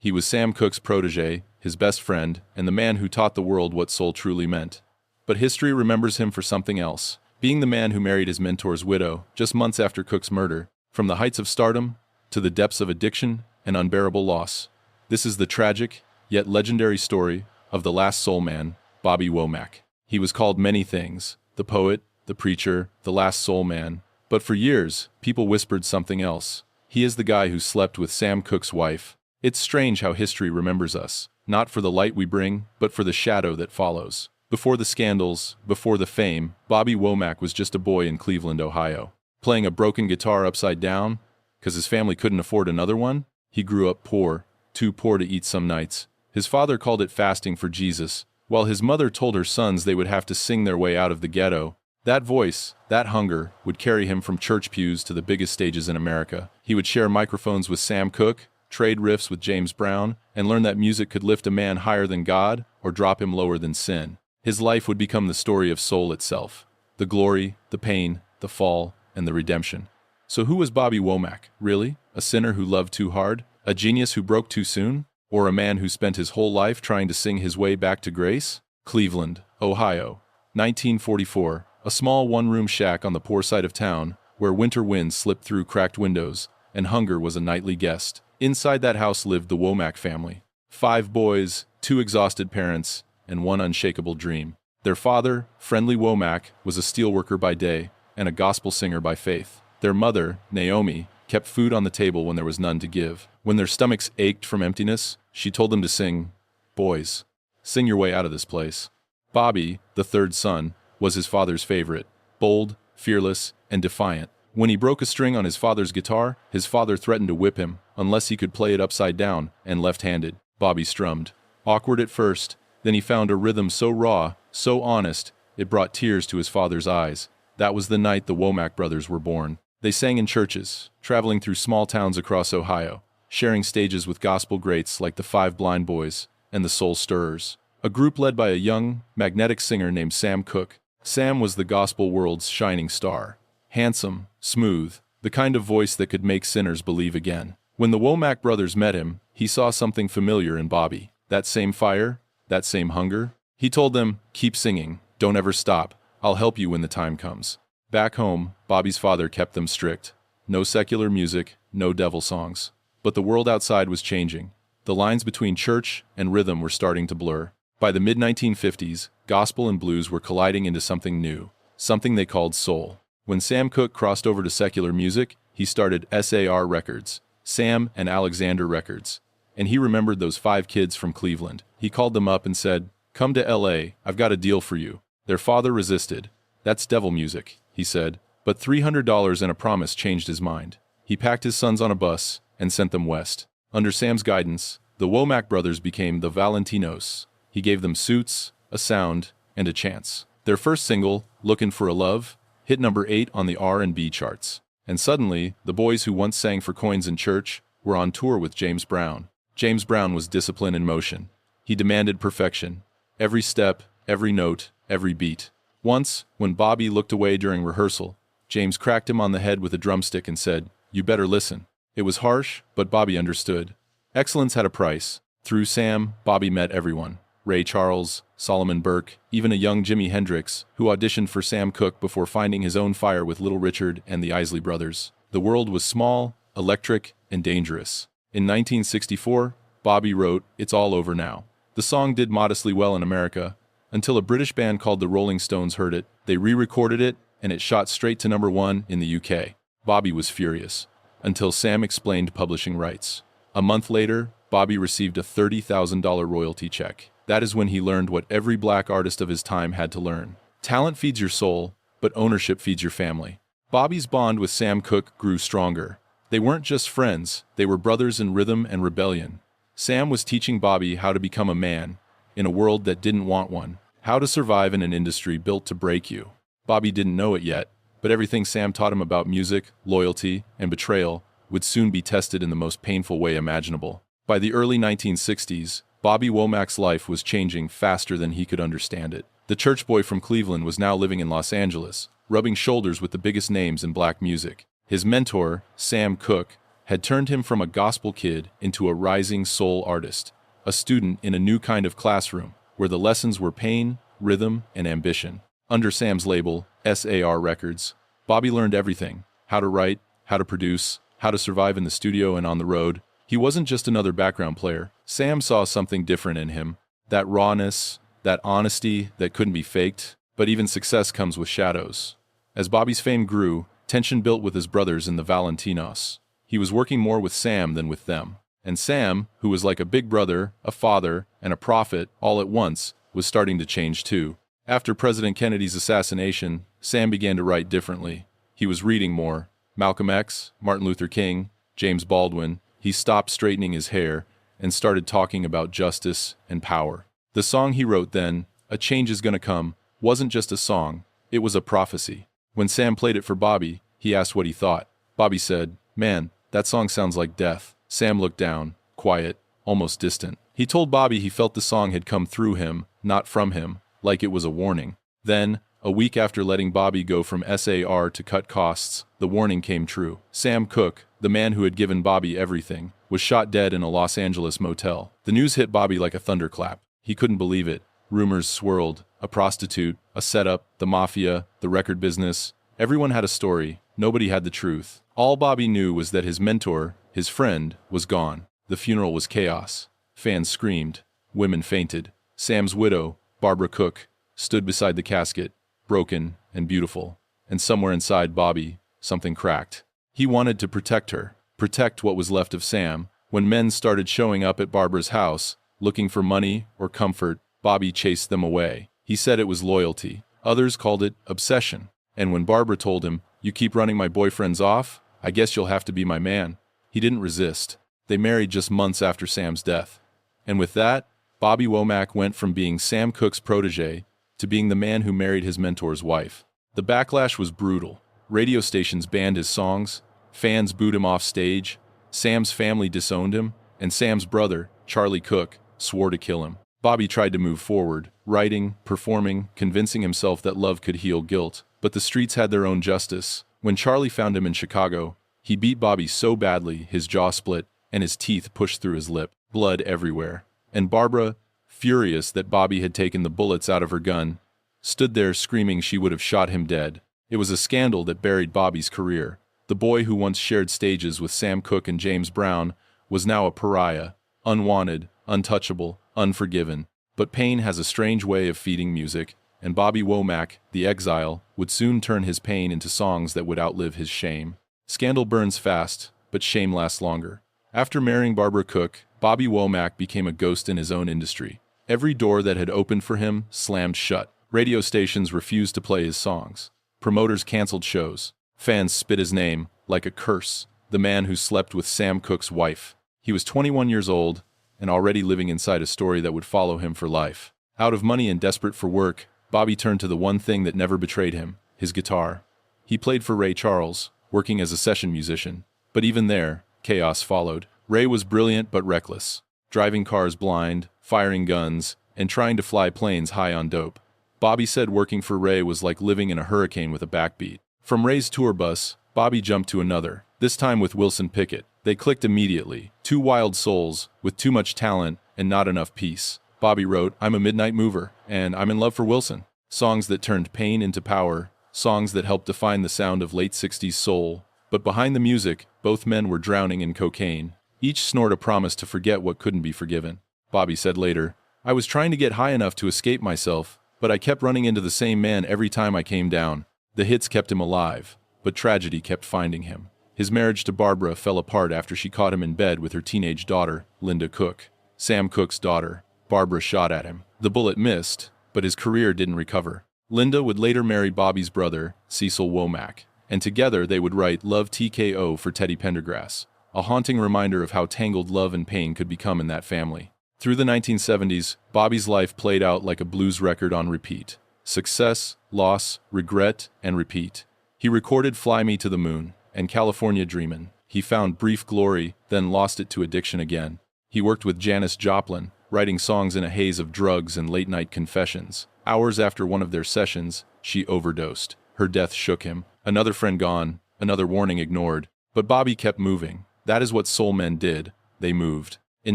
He was Sam Cooke's protege, his best friend, and the man who taught the world what soul truly meant. But history remembers him for something else, being the man who married his mentor's widow just months after Cooke's murder. From the heights of stardom to the depths of addiction and unbearable loss, this is the tragic, yet legendary story of the last soul man, Bobby Womack. He was called many things: the poet, the preacher, the last soul man. But for years, people whispered something else. He is the guy who slept with Sam Cooke's wife. It's strange how history remembers us, not for the light we bring, but for the shadow that follows. Before the scandals, before the fame, Bobby Womack was just a boy in Cleveland, Ohio, playing a broken guitar upside down, because his family couldn't afford another one. He grew up poor, too poor to eat some nights. His father called it fasting for Jesus, while his mother told her sons they would have to sing their way out of the ghetto. That voice, that hunger, would carry him from church pews to the biggest stages in America. He would share microphones with Sam Cooke, trade riffs with James Brown, and learn that music could lift a man higher than God or drop him lower than sin. His life would become the story of soul itself, the glory, the pain, the fall, and the redemption. So who was Bobby Womack, really? A sinner who loved too hard? A genius who broke too soon? Or a man who spent his whole life trying to sing his way back to grace? Cleveland, Ohio, 1944, a small one-room shack on the poor side of town, where winter winds slipped through cracked windows, and hunger was a nightly guest. Inside that house lived the Womack family. 5 boys, 2 exhausted parents, and 1 unshakable dream. Their father, Friendly Womack, was a steelworker by day and a gospel singer by faith. Their mother, Naomi, kept food on the table when there was none to give. When their stomachs ached from emptiness, she told them to sing, "Boys, sing your way out of this place." Bobby, the third son, was his father's favorite, bold, fearless, and defiant. When he broke a string on his father's guitar, his father threatened to whip him unless he could play it upside down and left-handed. Bobby strummed. Awkward at first, then he found a rhythm so raw, so honest, it brought tears to his father's eyes. That was the night the Womack brothers were born. They sang in churches, traveling through small towns across Ohio, sharing stages with gospel greats like the 5 Blind Boys and the Soul Stirrers, a group led by a young, magnetic singer named Sam Cooke. Sam was the gospel world's shining star. Handsome, smooth, the kind of voice that could make sinners believe again. When the Womack brothers met him, he saw something familiar in Bobby. That same fire, that same hunger. He told them, "Keep singing, don't ever stop. I'll help you when the time comes." Back home, Bobby's father kept them strict. No secular music, no devil songs. But the world outside was changing. The lines between church and rhythm were starting to blur. By the mid-1950s, gospel and blues were colliding into something new, something they called soul. When Sam Cooke crossed over to secular music, he started SAR Records, Sam and Alexander Records. And he remembered those 5 kids from Cleveland. He called them up and said, "Come to LA, I've got a deal for you." Their father resisted. "That's devil music," he said. But $300 and a promise changed his mind. He packed his sons on a bus and sent them west. Under Sam's guidance, the Womack brothers became the Valentinos. He gave them suits, a sound, and a chance. Their first single, "Lookin' for a Love," hit number 8 on the R&B charts. And suddenly, the boys who once sang for coins in church were on tour with James Brown. James Brown was discipline in motion. He demanded perfection. Every step, every note, every beat. Once, when Bobby looked away during rehearsal, James cracked him on the head with a drumstick and said, "You better listen." It was harsh, but Bobby understood. Excellence had a price. Through Sam, Bobby met everyone. Ray Charles, Solomon Burke, even a young Jimi Hendrix, who auditioned for Sam Cooke before finding his own fire with Little Richard and the Isley Brothers. The world was small, electric, and dangerous. In 1964, Bobby wrote "It's All Over Now." The song did modestly well in America, until a British band called the Rolling Stones heard it. They re-recorded it, and it shot straight to number 1 in the UK. Bobby was furious, until Sam explained publishing rights. A month later, Bobby received a $30,000 royalty check. That is when he learned what every black artist of his time had to learn. Talent feeds your soul, but ownership feeds your family. Bobby's bond with Sam Cooke grew stronger. They weren't just friends, they were brothers in rhythm and rebellion. Sam was teaching Bobby how to become a man, in a world that didn't want one, how to survive in an industry built to break you. Bobby didn't know it yet, but everything Sam taught him about music, loyalty, and betrayal would soon be tested in the most painful way imaginable. By the early 1960s, Bobby Womack's life was changing faster than he could understand it. The church boy from Cleveland was now living in Los Angeles, rubbing shoulders with the biggest names in black music. His mentor, Sam Cooke, had turned him from a gospel kid into a rising soul artist, a student in a new kind of classroom, where the lessons were pain, rhythm, and ambition. Under Sam's label, SAR Records, Bobby learned everything: how to write, how to produce, how to survive in the studio and on the road. He wasn't just another background player. Sam saw something different in him. That rawness, that honesty that couldn't be faked. But even success comes with shadows. As Bobby's fame grew, tension built with his brothers in the Valentinos. He was working more with Sam than with them. And Sam, who was like a big brother, a father, and a prophet all at once, was starting to change too. After President Kennedy's assassination, Sam began to write differently. He was reading more. Malcolm X, Martin Luther King, James Baldwin. He stopped straightening his hair and started talking about justice and power. The song he wrote then, A Change Is Gonna Come, wasn't just a song, it was a prophecy. When Sam played it for Bobby, he asked what he thought. Bobby said, "Man, that song sounds like death." Sam looked down, quiet, almost distant. He told Bobby he felt the song had come through him, not from him, like it was a warning. Then, a week after letting Bobby go from SAR to cut costs, the warning came true. Sam Cooke, the man who had given Bobby everything, was shot dead in a Los Angeles motel. The news hit Bobby like a thunderclap. He couldn't believe it. Rumors swirled. A prostitute, a setup, the mafia, the record business. Everyone had a story. Nobody had the truth. All Bobby knew was that his mentor, his friend, was gone. The funeral was chaos. Fans screamed. Women fainted. Sam's widow, Barbara Cooke, stood beside the casket, broken and beautiful. And somewhere inside Bobby, something cracked. He wanted to protect her, protect what was left of Sam. When men started showing up at Barbara's house, looking for money or comfort, Bobby chased them away. He said it was loyalty. Others called it obsession. And when Barbara told him, "You keep running my boyfriends off, I guess you'll have to be my man," he didn't resist. They married just months after Sam's death. And with that, Bobby Womack went from being Sam Cooke's protege to being the man who married his mentor's wife. The backlash was brutal. Radio stations banned his songs, fans booed him off stage, Sam's family disowned him, and Sam's brother, Charlie Cooke, swore to kill him. Bobby tried to move forward, writing, performing, convincing himself that love could heal guilt. But the streets had their own justice. When Charlie found him in Chicago, he beat Bobby so badly his jaw split and his teeth pushed through his lip, blood everywhere. And Barbara, furious that Bobby had taken the bullets out of her gun, stood there screaming she would have shot him dead. It was a scandal that buried Bobby's career. The boy who once shared stages with Sam Cooke and James Brown was now a pariah, unwanted, untouchable, unforgiven. But pain has a strange way of feeding music, and Bobby Womack, the exile, would soon turn his pain into songs that would outlive his shame. Scandal burns fast, but shame lasts longer. After marrying Barbara Cooke, Bobby Womack became a ghost in his own industry. Every door that had opened for him slammed shut. Radio stations refused to play his songs. Promoters canceled shows. Fans spit his name, like a curse, the man who slept with Sam Cooke's wife. He was 21 years old, and already living inside a story that would follow him for life. Out of money and desperate for work, Bobby turned to the one thing that never betrayed him, his guitar. He played for Ray Charles, working as a session musician. But even there, chaos followed. Ray was brilliant but reckless, driving cars blind, firing guns, and trying to fly planes high on dope. Bobby said working for Ray was like living in a hurricane with a backbeat. From Ray's tour bus, Bobby jumped to another, this time with Wilson Pickett. They clicked immediately. Two wild souls, with too much talent and not enough peace. Bobby wrote, "I'm a midnight mover, and I'm in love for Wilson." Songs that turned pain into power, songs that helped define the sound of late 60s soul. But behind the music, both men were drowning in cocaine. Each snort a promise to forget what couldn't be forgiven. Bobby said later, "I was trying to get high enough to escape myself, but I kept running into the same man every time I came down. The hits kept him alive, but tragedy kept finding him." His marriage to Barbara fell apart after she caught him in bed with her teenage daughter, Linda Cooke. Sam Cooke's daughter. Barbara shot at him. The bullet missed, but his career didn't recover. Linda would later marry Bobby's brother, Cecil Womack, and together they would write Love TKO for Teddy Pendergrass, a haunting reminder of how tangled love and pain could become in that family. Through the 1970s, Bobby's life played out like a blues record on repeat. Success, loss, regret, and repeat. He recorded Fly Me to the Moon and California Dreamin'. He found brief glory, then lost it to addiction again. He worked with Janis Joplin, writing songs in a haze of drugs and late-night confessions. Hours after one of their sessions, she overdosed. Her death shook him. Another friend gone, another warning ignored. But Bobby kept moving. That is what soul men did. They moved. In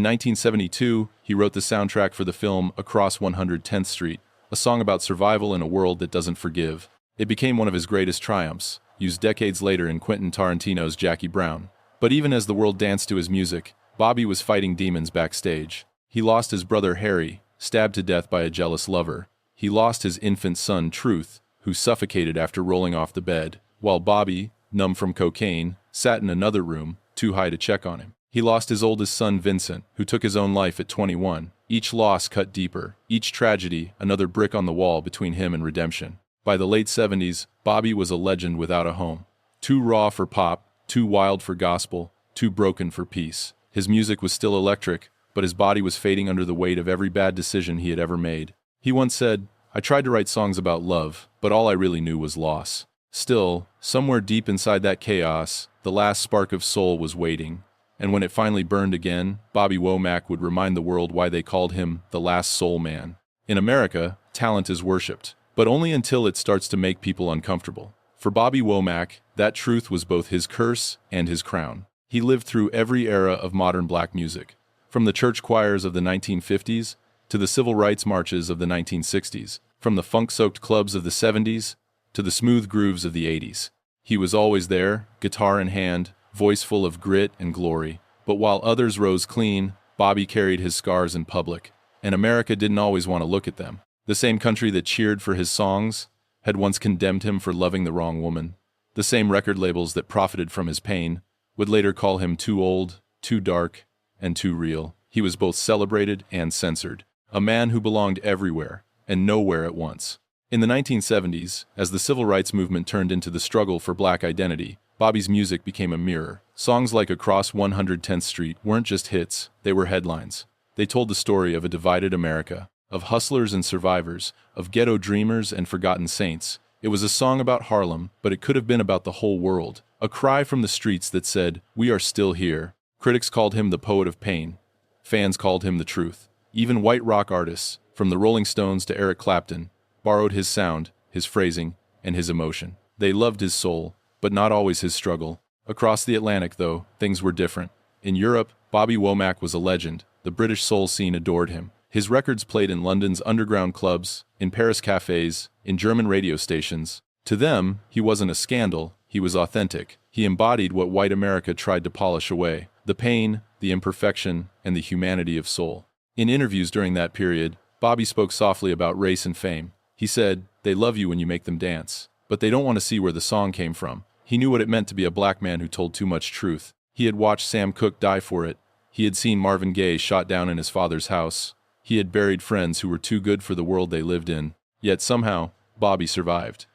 1972, he wrote the soundtrack for the film Across 110th Street, a song about survival in a world that doesn't forgive. It became one of his greatest triumphs, used decades later in Quentin Tarantino's Jackie Brown. But even as the world danced to his music, Bobby was fighting demons backstage. He lost his brother Harry, stabbed to death by a jealous lover. He lost his infant son Truth, who suffocated after rolling off the bed, while Bobby, numb from cocaine, sat in another room, too high to check on him. He lost his oldest son Vincent, who took his own life at 21. Each loss cut deeper, each tragedy another brick on the wall between him and redemption. By the late 70s, Bobby was a legend without a home. Too raw for pop, too wild for gospel, too broken for peace. His music was still electric, but his body was fading under the weight of every bad decision he had ever made. He once said, "I tried to write songs about love, but all I really knew was loss." Still, somewhere deep inside that chaos, the last spark of soul was waiting. And when it finally burned again, Bobby Womack would remind the world why they called him the last soul man. In America, talent is worshipped, but only until it starts to make people uncomfortable. For Bobby Womack, that truth was both his curse and his crown. He lived through every era of modern black music, from the church choirs of the 1950s to the civil rights marches of the 1960s, from the funk-soaked clubs of the 70s to the smooth grooves of the 80s. He was always there, guitar in hand, voice full of grit and glory. But while others rose clean, Bobby carried his scars in public, and America didn't always want to look at them. The same country that cheered for his songs had once condemned him for loving the wrong woman. The same record labels that profited from his pain would later call him too old, too dark, and too real. He was both celebrated and censored, a man who belonged everywhere and nowhere at once. In the 1970s, as the civil rights movement turned into the struggle for black identity, Bobby's music became a mirror. Songs like Across 110th Street weren't just hits, they were headlines. They told the story of a divided America, of hustlers and survivors, of ghetto dreamers and forgotten saints. It was a song about Harlem, but it could have been about the whole world. A cry from the streets that said, "We are still here." Critics called him the poet of pain. Fans called him the truth. Even white rock artists, from the Rolling Stones to Eric Clapton, borrowed his sound, his phrasing, and his emotion. They loved his soul, but not always his struggle. Across the Atlantic, though, things were different. In Europe, Bobby Womack was a legend. The British soul scene adored him. His records played in London's underground clubs, in Paris cafes, in German radio stations. To them, he wasn't a scandal, he was authentic. He embodied what white America tried to polish away: the pain, the imperfection, and the humanity of soul. In interviews during that period, Bobby spoke softly about race and fame. He said, "They love you when you make them dance, but they don't want to see where the song came from." He knew what it meant to be a black man who told too much truth. He had watched Sam Cooke die for it. He had seen Marvin Gaye shot down in his father's house. He had buried friends who were too good for the world they lived in. Yet somehow, Bobby survived.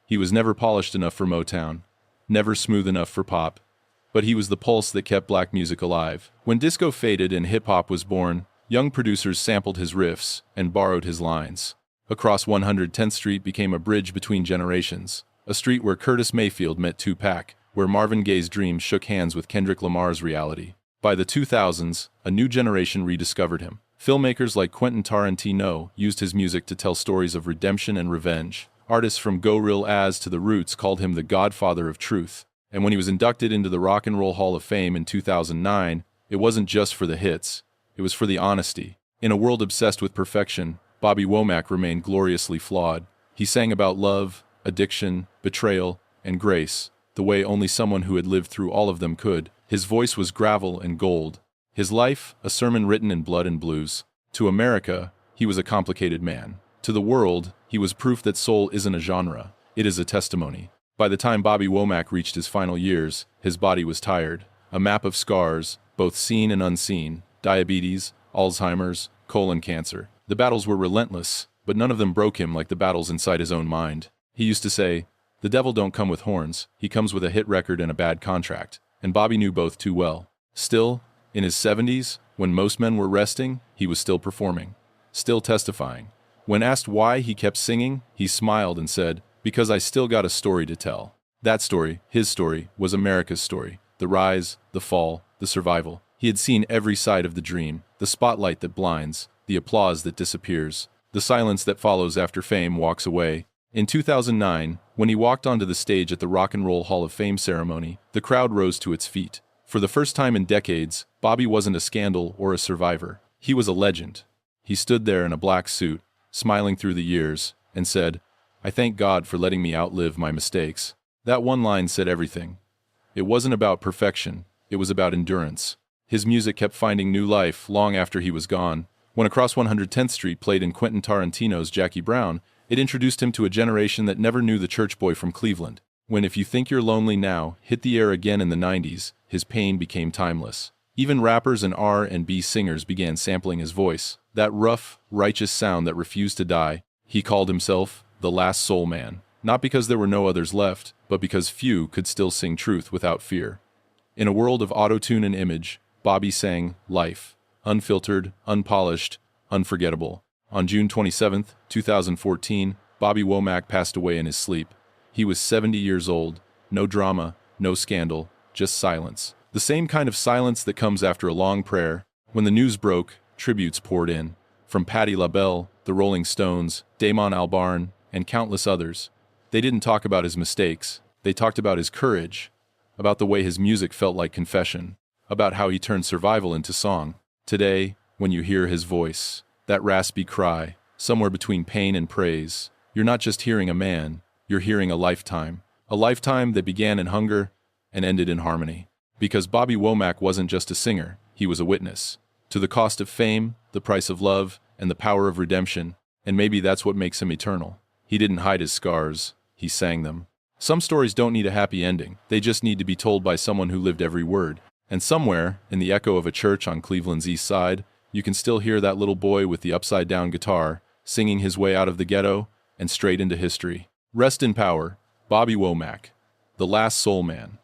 He was never polished enough for Motown, never smooth enough for pop, but he was the pulse that kept black music alive. When disco faded and hip-hop was born, young producers sampled his riffs and borrowed his lines. Across 110th Street became a bridge between generations, a street where Curtis Mayfield met Tupac, where Marvin Gaye's dreams shook hands with Kendrick Lamar's reality. By the 2000s, a new generation rediscovered him. Filmmakers like Quentin Tarantino used his music to tell stories of redemption and revenge. Artists from Go Real Az to The Roots called him the godfather of truth. And when he was inducted into the Rock and Roll Hall of Fame in 2009, it wasn't just for the hits, it was for the honesty. In a world obsessed with perfection, Bobby Womack remained gloriously flawed. He sang about love, addiction, betrayal, and grace, the way only someone who had lived through all of them could. His voice was gravel and gold. His life, a sermon written in blood and blues. To America, he was a complicated man. To the world, he was proof that soul isn't a genre, it is a testimony. By the time Bobby Womack reached his final years, his body was tired. A map of scars, both seen and unseen: diabetes, Alzheimer's, colon cancer. The battles were relentless, but none of them broke him like the battles inside his own mind. He used to say, "The devil don't come with horns, he comes with a hit record and a bad contract." And Bobby knew both too well. Still, in his 70s, when most men were resting, he was still performing, still testifying. When asked why he kept singing, he smiled and said, "Because I still got a story to tell." That story, his story, was America's story. The rise, the fall, the survival. He had seen every side of the dream, the spotlight that blinds, the applause that disappears, the silence that follows after fame walks away. In 2009, when he walked onto the stage at the Rock and Roll Hall of Fame ceremony, the crowd rose to its feet. For the first time in decades, Bobby wasn't a scandal or a survivor. He was a legend. He stood there in a black suit, smiling through the years, and said, "I thank God for letting me outlive my mistakes." That one line said everything. It wasn't about perfection, it was about endurance. His music kept finding new life long after he was gone. When Across 110th Street played in Quentin Tarantino's Jackie Brown, it introduced him to a generation that never knew the church boy from Cleveland. When If You Think You're Lonely Now hit the air again in the 90s, his pain became timeless. Even rappers and R&B singers began sampling his voice, that rough, righteous sound that refused to die. He called himself the last soul man, not because there were no others left, but because few could still sing truth without fear. In a world of auto-tune and image, Bobby sang life, unfiltered, unpolished, unforgettable. On June 27, 2014, Bobby Womack passed away in his sleep. He was 70 years old, no drama, no scandal, just silence. The same kind of silence that comes after a long prayer. When the news broke, tributes poured in. From Patti LaBelle, the Rolling Stones, Damon Albarn, and countless others. They didn't talk about his mistakes. They talked about his courage, about the way his music felt like confession, about how he turned survival into song. Today, when you hear his voice, that raspy cry, somewhere between pain and praise, you're not just hearing a man, you're hearing a lifetime that began in hunger and ended in harmony. Because Bobby Womack wasn't just a singer, he was a witness. To the cost of fame, the price of love, and the power of redemption, and maybe that's what makes him eternal. He didn't hide his scars, he sang them. Some stories don't need a happy ending, they just need to be told by someone who lived every word. And somewhere, in the echo of a church on Cleveland's east side, you can still hear that little boy with the upside-down guitar, singing his way out of the ghetto and straight into history. Rest in power, Bobby Womack, the last soul man.